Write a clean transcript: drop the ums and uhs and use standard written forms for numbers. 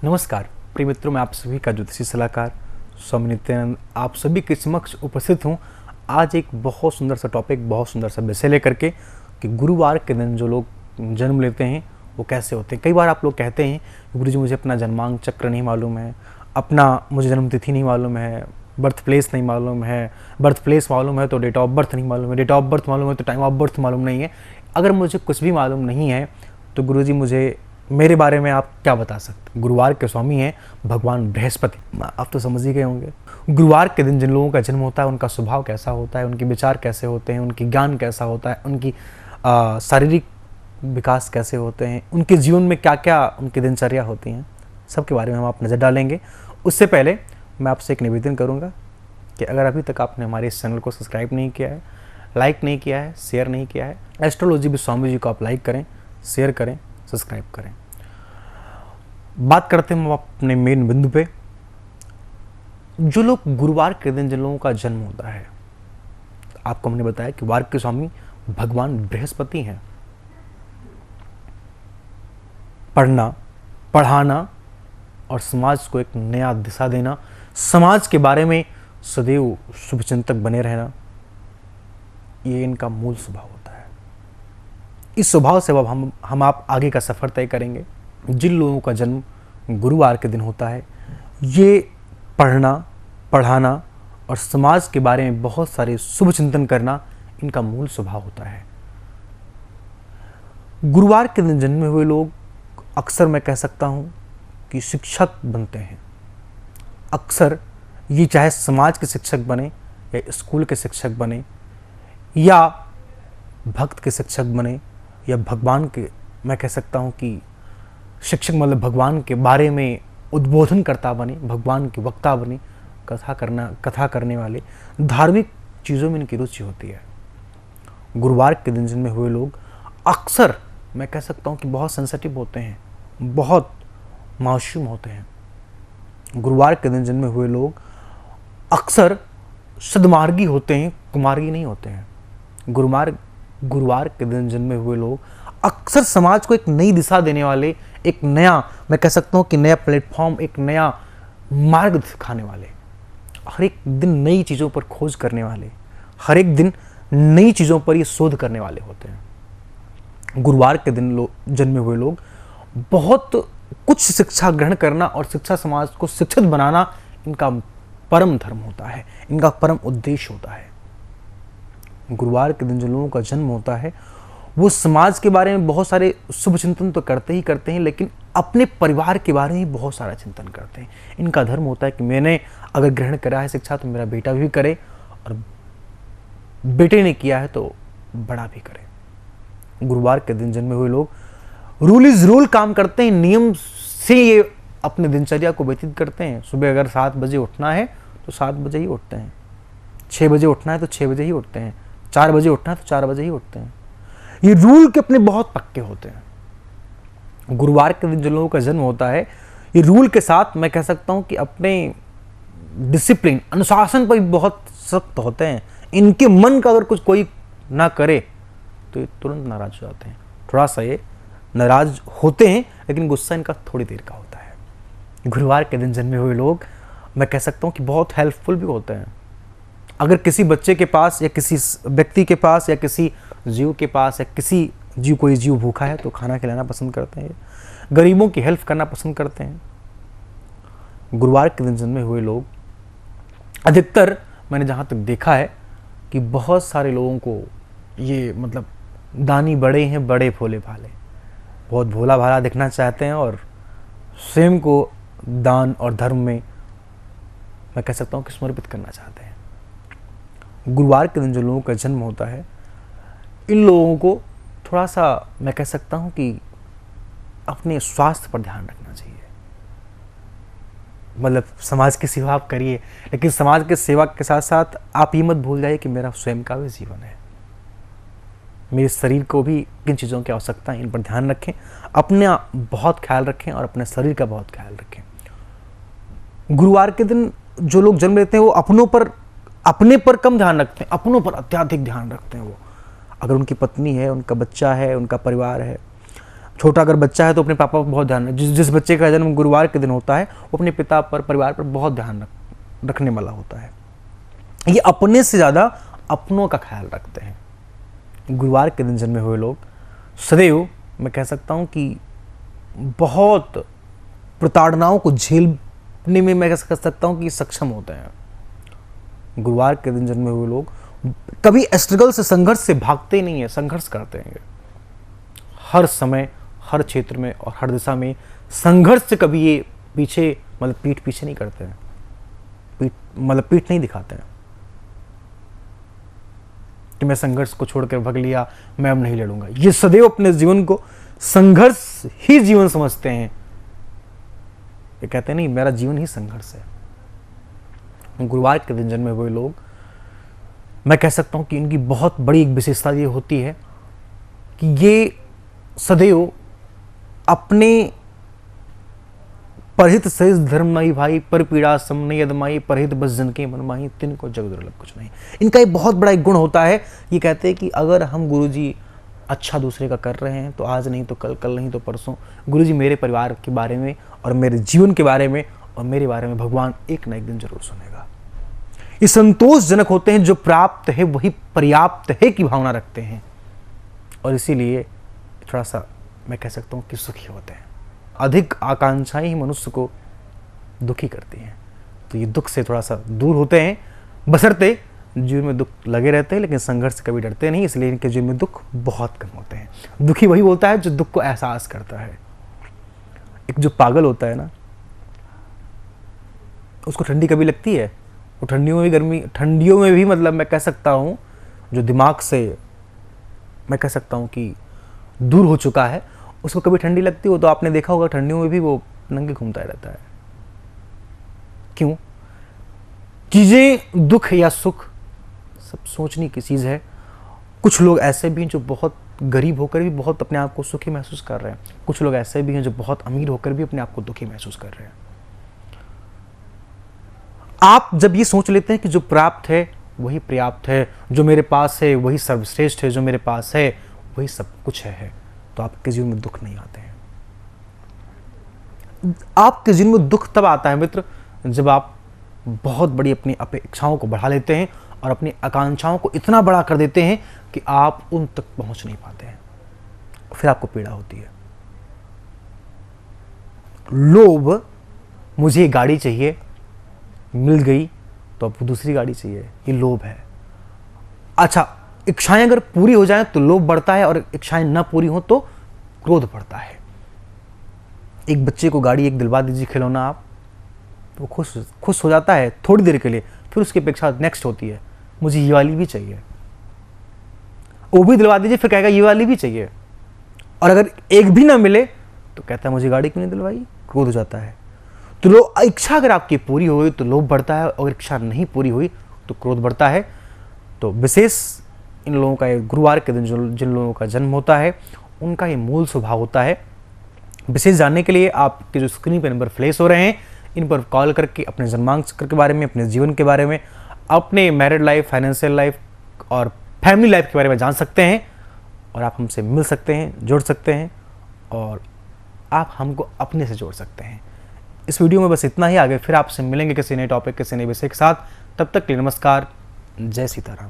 नमस्कार प्रिय मित्रों, मैं आप सभी का ज्योतिषी सलाहकार स्वामी नित्यानंद आप सभी के समक्ष उपस्थित हूँ। आज एक बहुत सुंदर सा टॉपिक, बहुत सुंदर सा विषय लेकर के कि गुरुवार के दिन जो लोग जन्म लेते हैं वो कैसे होते हैं। कई बार आप लोग कहते हैं गुरुजी मुझे अपना जन्मांक चक्र नहीं मालूम है, अपना मुझे जन्म तिथि नहीं मालूम है, बर्थ प्लेस नहीं मालूम है, बर्थ प्लेस मालूम है तो डेट ऑफ बर्थ नहीं मालूम है, डेट ऑफ बर्थ मालूम है तो टाइम ऑफ बर्थ मालूम नहीं है। अगर मुझे कुछ भी मालूम नहीं है तो गुरुजी मुझे मेरे बारे में आप क्या बता सकते। गुरुवार के स्वामी हैं भगवान बृहस्पति। आप तो समझ ही गए होंगे गुरुवार के दिन जिन लोगों का जन्म होता है उनका स्वभाव कैसा होता है, उनके विचार कैसे होते हैं, उनकी ज्ञान कैसा होता है, उनकी शारीरिक विकास कैसे होते हैं, उनके जीवन में क्या क्या उनकी दिनचर्या होती हैं, सबके बारे में हम आप नज़र डालेंगे। उससे पहले मैं आपसे एक निवेदन करूँगा कि अगर अभी तक आपने हमारे इस चैनल को सब्सक्राइब नहीं किया है, लाइक नहीं किया है, शेयर नहीं किया है, एस्ट्रोलॉजी विद स्वामी जी को आप लाइक करें, शेयर करें, सब्सक्राइब करें। बात करते हैं हम अपने मेन बिंदु पे। जो लोग गुरुवार के दिन जिन लोगों का जन्म होता है, आपको हमने बताया कि वार के स्वामी भगवान बृहस्पति हैं। पढ़ना, पढ़ाना और समाज को एक नया दिशा देना, समाज के बारे में सदैव शुभचिंतक बने रहना, ये इनका मूल स्वभाव होता है। इस स्वभाव से अब हम आप आगे का सफर तय करेंगे। जिन लोगों का जन्म गुरुवार के दिन होता है, ये पढ़ना, पढ़ाना और समाज के बारे में बहुत सारे शुभ चिंतन करना इनका मूल स्वभाव होता है। गुरुवार के दिन जन्मे हुए लोग अक्सर मैं कह सकता हूँ कि शिक्षक बनते हैं। अक्सर ये चाहे समाज के शिक्षक बने या स्कूल के शिक्षक बने या भक्त के शिक्षक बने या भगवान के, मैं कह सकता हूँ कि शिक्षक मतलब भगवान के बारे में उद्बोधन करता बने, भगवान के वक्ता बने, कथा करने वाले, धार्मिक चीज़ों में इनकी रुचि होती है। गुरुवार के दिन जिनमें हुए लोग अक्सर मैं कह सकता हूँ कि बहुत सेंसिटिव होते हैं, बहुत मासूम होते हैं। गुरुवार के दिन जिनमें हुए लोग अक्सर सद्मार्गी होते हैं, कुमार्गी नहीं होते हैं। गुरुवार के दिन जन्मे हुए लोग अक्सर समाज को एक नई दिशा देने वाले, एक नया, मैं कह सकता हूँ कि नया प्लेटफॉर्म, एक नया मार्ग दिखाने वाले, हर एक दिन नई चीज़ों पर खोज करने वाले, हर एक दिन नई चीज़ों पर ये शोध करने वाले होते हैं। गुरुवार के दिन जन्मे हुए लोग बहुत कुछ शिक्षा ग्रहण करना और शिक्षा समाज को शिक्षित बनाना इनका परम धर्म होता है, इनका परम उद्देश्य होता है। गुरुवार के दिन जिन लोगों का जन्म होता है वो समाज के बारे में बहुत सारे शुभ चिंतन तो करते ही हैं, लेकिन अपने परिवार के बारे में बहुत सारा चिंतन करते हैं। इनका धर्म होता है कि मैंने अगर ग्रहण करा है शिक्षा तो मेरा बेटा भी करे, और बेटे ने किया है तो बड़ा भी करे। गुरुवार के दिन जन्मे हुए लोग रूल इज रूल काम करते हैं, नियम से ये अपने दिनचर्या को व्यतीत करते हैं। सुबह अगर 7 बजे उठना है तो 7 बजे ही उठते हैं, 6 बजे उठना है तो 6 बजे ही उठते हैं, 4 बजे उठना है तो 4 बजे ही उठते हैं। ये रूल के अपने बहुत पक्के होते हैं। गुरुवार के दिन जिन लोगों का जन्म होता है ये रूल के साथ मैं कह सकता हूँ कि अपने डिसिप्लिन, अनुशासन पर भी बहुत सख्त होते हैं। इनके मन का अगर कुछ कोई ना करे तो ये तुरंत नाराज हो जाते हैं। थोड़ा सा ये नाराज होते हैं लेकिन गुस्सा इनका थोड़ी देर का होता है। गुरुवार के दिन जन्मे हुए लोग मैं कह सकता हूँ कि बहुत हेल्पफुल भी होते हैं। अगर किसी बच्चे के पास या किसी व्यक्ति के पास या किसी जीव के पास या किसी जीव, कोई जीव भूखा है तो खाना खिलाना पसंद करते हैं, गरीबों की हेल्प करना पसंद करते हैं। गुरुवार के दिन जन्मे हुए लोग अधिकतर मैंने जहाँ तक देखा है कि बहुत सारे लोगों को ये मतलब दानी बड़े हैं, बड़े भोले भाले, बहुत भोला भाला दिखना चाहते हैं और स्वयं को दान और धर्म में मैं कह सकता हूँ कि समर्पित करना चाहते हैं। गुरुवार के दिन जो लोगों का जन्म होता है इन लोगों को थोड़ा सा मैं कह सकता हूँ कि अपने स्वास्थ्य पर ध्यान रखना चाहिए। मतलब समाज की सेवा आप करिए, लेकिन समाज के सेवा के साथ साथ आप ये मत भूल जाइए कि मेरा स्वयं का भी जीवन है, मेरे शरीर को भी किन चीज़ों की आवश्यकता है इन पर ध्यान रखें, अपना बहुत ख्याल रखें और अपने शरीर का बहुत ख्याल रखें। गुरुवार के दिन जो लोग जन्म लेते हैं वो अपने पर कम ध्यान रखते हैं, अपनों पर अत्याधिक ध्यान रखते हैं। वो अगर उनकी पत्नी है, उनका बच्चा है, उनका परिवार है, छोटा अगर बच्चा है तो अपने पापा पर बहुत ध्यान जिस बच्चे का जन्म गुरुवार के दिन होता है वो अपने पिता पर, परिवार पर बहुत ध्यान रखने वाला होता है। ये अपने से ज़्यादा अपनों का ख्याल रखते हैं। गुरुवार के दिन जन्मे हुए लोग सदैव, मैं कह सकता हूँ कि बहुत प्रताड़नाओं को झेलने में, मैं कह सकता हूँ कि सक्षम होते हैं। गुरुवार के दिन जन्मे हुए लोग कभी स्ट्रगल से, संघर्ष से भागते ही नहीं है, संघर्ष करते हैं। हर समय, हर क्षेत्र में और हर दिशा में संघर्ष से कभी ये पीछे, मतलब पीठ पीछे नहीं करते हैं, पीठ नहीं दिखाते हैं कि मैं संघर्ष को छोड़कर भाग लिया, मैं अब नहीं लड़ूंगा। ये सदैव अपने जीवन को संघर्ष ही जीवन समझते हैं। ये कहते हैं नहीं, मेरा जीवन ही संघर्ष है। गुरुवार के दिन जन्मे हुए लोग, मैं कह सकता हूं कि इनकी बहुत बड़ी एक विशेषता ये होती है कि ये सदैव अपने परहित सहित धर्म नहीं भाई, पर पीड़ा सम नहीं अदमाई, परहित बस जन के मन माही, तिन को जग दुर्लभ कुछ नहीं। इनका एक बहुत बड़ा एक गुण होता है, ये कहते हैं कि अगर हम गुरुजी अच्छा दूसरे का कर रहे हैं तो आज नहीं तो कल, कल नहीं तो परसों गुरुजी मेरे परिवार के बारे में और मेरे जीवन के बारे में और मेरे बारे में भगवान एक ना एक दिन जरूर सुनेगा। ये संतोषजनक होते हैं, जो प्राप्त है वही पर्याप्त है की भावना रखते हैं, और इसीलिए थोड़ा सा मैं कह सकता हूँ कि सुखी होते हैं। अधिक आकांक्षाएं ही मनुष्य को दुखी करती हैं, तो ये दुख से थोड़ा सा दूर होते हैं, बशर्ते जीवन में दुख लगे रहते हैं, लेकिन संघर्ष से कभी डरते नहीं, इसलिए इनके जीवन में दुख बहुत कम होते हैं। दुखी वही होता है जो दुख को एहसास करता है। एक जो पागल होता है ना, उसको ठंडी कभी लगती है, वो ठंडियों में भी गर्मी, ठंडियों में भी, मतलब मैं कह सकता हूँ जो दिमाग से मैं कह सकता हूँ कि दूर हो चुका है, उसको कभी ठंडी लगती हो तो आपने देखा होगा ठंडियों में भी वो नंगे घूमता रहता है। क्यों? चीजें, दुख या सुख, सब सोचने की चीज है। कुछ लोग ऐसे भी हैं जो बहुत गरीब होकर भी बहुत अपने आप को सुखी महसूस कर रहे हैं, कुछ लोग ऐसे भी हैं जो बहुत अमीर होकर भी अपने आप को दुखी महसूस कर रहे हैं। आप जब ये सोच लेते हैं कि जो प्राप्त है वही पर्याप्त है, जो मेरे पास है वही सर्वश्रेष्ठ है, जो मेरे पास है वही सब कुछ है, तो आपके जीवन में दुख नहीं आते हैं। आपके जीवन में दुख तब आता है मित्र, जब आप बहुत बड़ी अपनी अपेक्षाओं को बढ़ा लेते हैं और अपनी आकांक्षाओं को इतना बड़ा कर देते हैं कि आप उन तक पहुंच नहीं पाते हैं, फिर आपको पीड़ा होती है। लोभ, मुझे गाड़ी चाहिए, मिल गई तो अब दूसरी गाड़ी चाहिए, ये लोभ है। अच्छा, इच्छाएं अगर पूरी हो जाएं तो लोभ बढ़ता है, और इच्छाएं ना पूरी हो तो क्रोध बढ़ता है। एक बच्चे को गाड़ी एक दिलवा दीजिए, खिलौना, आप वो खुश हो जाता है थोड़ी देर के लिए, फिर उसकी अपेक्षा नेक्स्ट होती है, मुझे ये वाली भी चाहिए। वो भी दिलवा दीजिए, फिर कहेगा ये वाली भी चाहिए, और अगर एक भी ना मिले तो कहता है मुझे गाड़ी क्यों नहीं दिलवाई, क्रोध हो जाता है। तो इच्छा अगर आपकी पूरी हो गई तो लोभ बढ़ता है, और इच्छा नहीं पूरी हुई तो क्रोध बढ़ता है। तो विशेष इन लोगों का, गुरुवार के दिन जिन लोगों का जन्म होता है उनका ये मूल स्वभाव होता है। विशेष जानने के लिए आपके जो स्क्रीन पर नंबर फ्लैश हो रहे हैं, इन पर कॉल करके अपने जन्मांक चक्र के बारे में, अपने जीवन के बारे में, अपने मैरिड लाइफ, फाइनेंशियल लाइफ और फैमिली लाइफ के बारे में जान सकते हैं, और आप हमसे मिल सकते हैं, जुड़ सकते हैं, और आप हमको अपने से जोड़ सकते हैं। इस वीडियो में बस इतना ही। आगे फिर आपसे मिलेंगे किसी नए टॉपिक, किसी नए विषय के साथ। तब तक के लिए नमस्कार, जय सीताराम।